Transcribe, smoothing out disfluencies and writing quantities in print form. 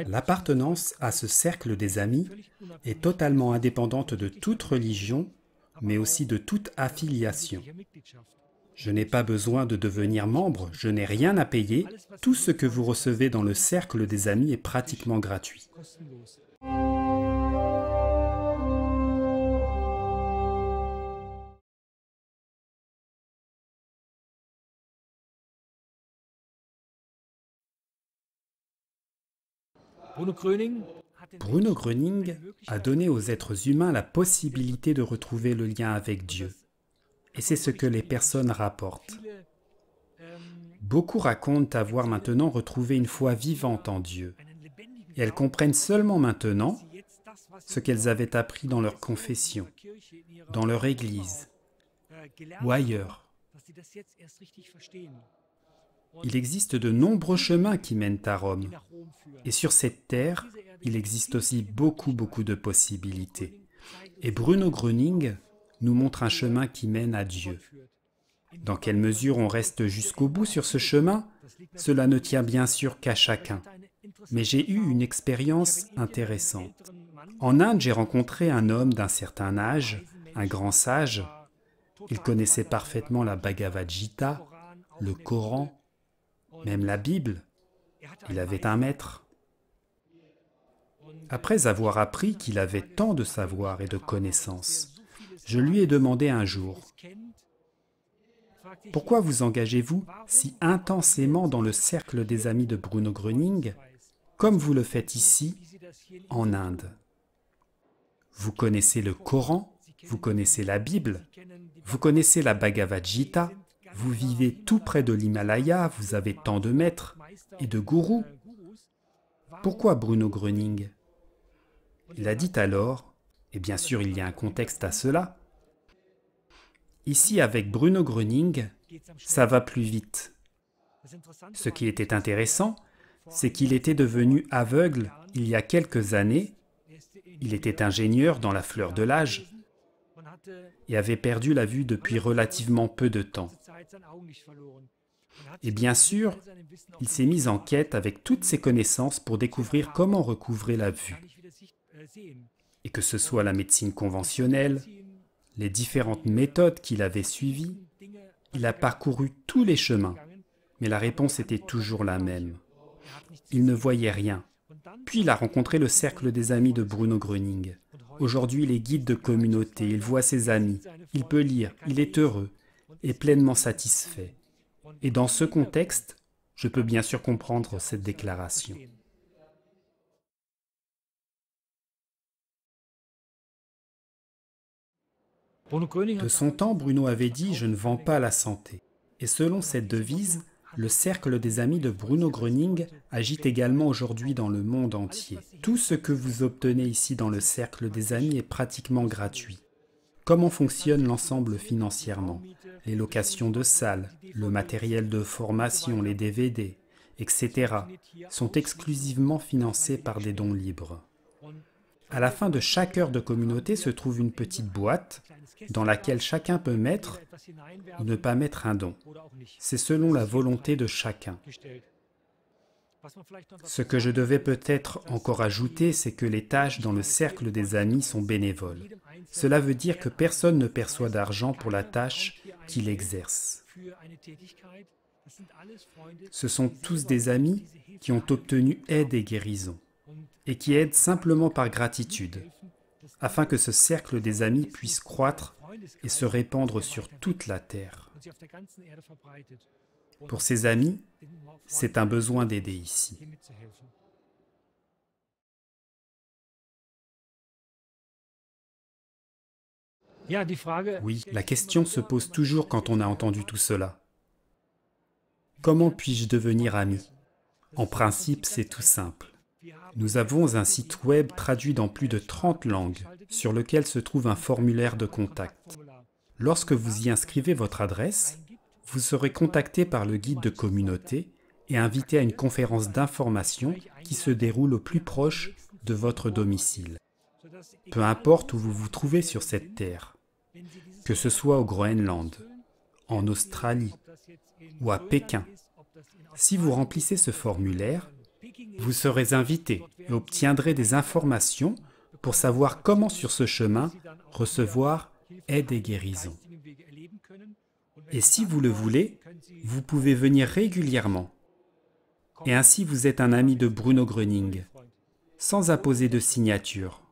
L'appartenance à ce cercle des amis est totalement indépendante de toute religion, mais aussi de toute affiliation. Je n'ai pas besoin de devenir membre, je n'ai rien à payer, tout ce que vous recevez dans le cercle des amis est pratiquement gratuit. Bruno Gröning a donné aux êtres humains la possibilité de retrouver le lien avec Dieu. Et c'est ce que les personnes rapportent. Beaucoup racontent avoir maintenant retrouvé une foi vivante en Dieu. Et elles comprennent seulement maintenant ce qu'elles avaient appris dans leur confession, dans leur église ou ailleurs. Il existe de nombreux chemins qui mènent à Rome. Et sur cette terre, il existe aussi beaucoup de possibilités. Et Bruno Gröning nous montre un chemin qui mène à Dieu. Dans quelle mesure on reste jusqu'au bout sur ce chemin, cela ne tient bien sûr qu'à chacun. Mais j'ai eu une expérience intéressante. En Inde, j'ai rencontré un homme d'un certain âge, un grand sage. Il connaissait parfaitement la Bhagavad Gita, le Coran, même la Bible. Il avait un maître. Après avoir appris qu'il avait tant de savoir et de connaissances, je lui ai demandé un jour, « Pourquoi vous engagez-vous si intensément dans le cercle des amis de Bruno Gröning, comme vous le faites ici, en Inde? Vous connaissez le Coran, vous connaissez la Bible, vous connaissez la Bhagavad Gita, vous vivez tout près de l'Himalaya, vous avez tant de maîtres et de gourous. Pourquoi Bruno Gröning ?» Il a dit alors, et bien sûr il y a un contexte à cela, « Ici avec Bruno Gröning, ça va plus vite. » Ce qui était intéressant, c'est qu'il était devenu aveugle il y a quelques années, il était ingénieur dans la fleur de l'âge et avait perdu la vue depuis relativement peu de temps. Et bien sûr, il s'est mis en quête avec toutes ses connaissances pour découvrir comment recouvrer la vue. Et que ce soit la médecine conventionnelle, les différentes méthodes qu'il avait suivies, il a parcouru tous les chemins, mais la réponse était toujours la même. Il ne voyait rien. Puis il a rencontré le cercle des amis de Bruno Gröning. Aujourd'hui, il est guide de communauté, il voit ses amis, il peut lire, il est heureux et pleinement satisfait. Et dans ce contexte, je peux bien sûr comprendre cette déclaration. De son temps, Bruno avait dit « Je ne vends pas la santé ». Et selon cette devise, le cercle des amis de Bruno Gröning agit également aujourd'hui dans le monde entier. Tout ce que vous obtenez ici dans le cercle des amis est pratiquement gratuit. Comment fonctionne l'ensemble financièrement? Les locations de salles, le matériel de formation, les DVD, etc. sont exclusivement financés par des dons libres. À la fin de chaque heure de communauté se trouve une petite boîte dans laquelle chacun peut mettre ou ne pas mettre un don. C'est selon la volonté de chacun. Ce que je devais peut-être encore ajouter, c'est que les tâches dans le cercle des amis sont bénévoles. Cela veut dire que personne ne perçoit d'argent pour la tâche qu'il exerce. Ce sont tous des amis qui ont obtenu aide et guérison, et qui aident simplement par gratitude, afin que ce cercle des amis puisse croître et se répandre sur toute la terre. Pour ces amis, c'est un besoin d'aider ici. Oui, la question se pose toujours quand on a entendu tout cela. Comment puis-je devenir ami? En principe, c'est tout simple. Nous avons un site web traduit dans plus de 30 langues, sur lequel se trouve un formulaire de contact. Lorsque vous y inscrivez votre adresse, vous serez contacté par le guide de communauté et invité à une conférence d'information qui se déroule au plus proche de votre domicile. Peu importe où vous vous trouvez sur cette terre, que ce soit au Groenland, en Australie ou à Pékin. Si vous remplissez ce formulaire, Vous serez invité et obtiendrez des informations pour savoir comment sur ce chemin recevoir aide et guérison. Et si vous le voulez, vous pouvez venir régulièrement. Et ainsi vous êtes un ami de Bruno Gröning, sans apposer de signature.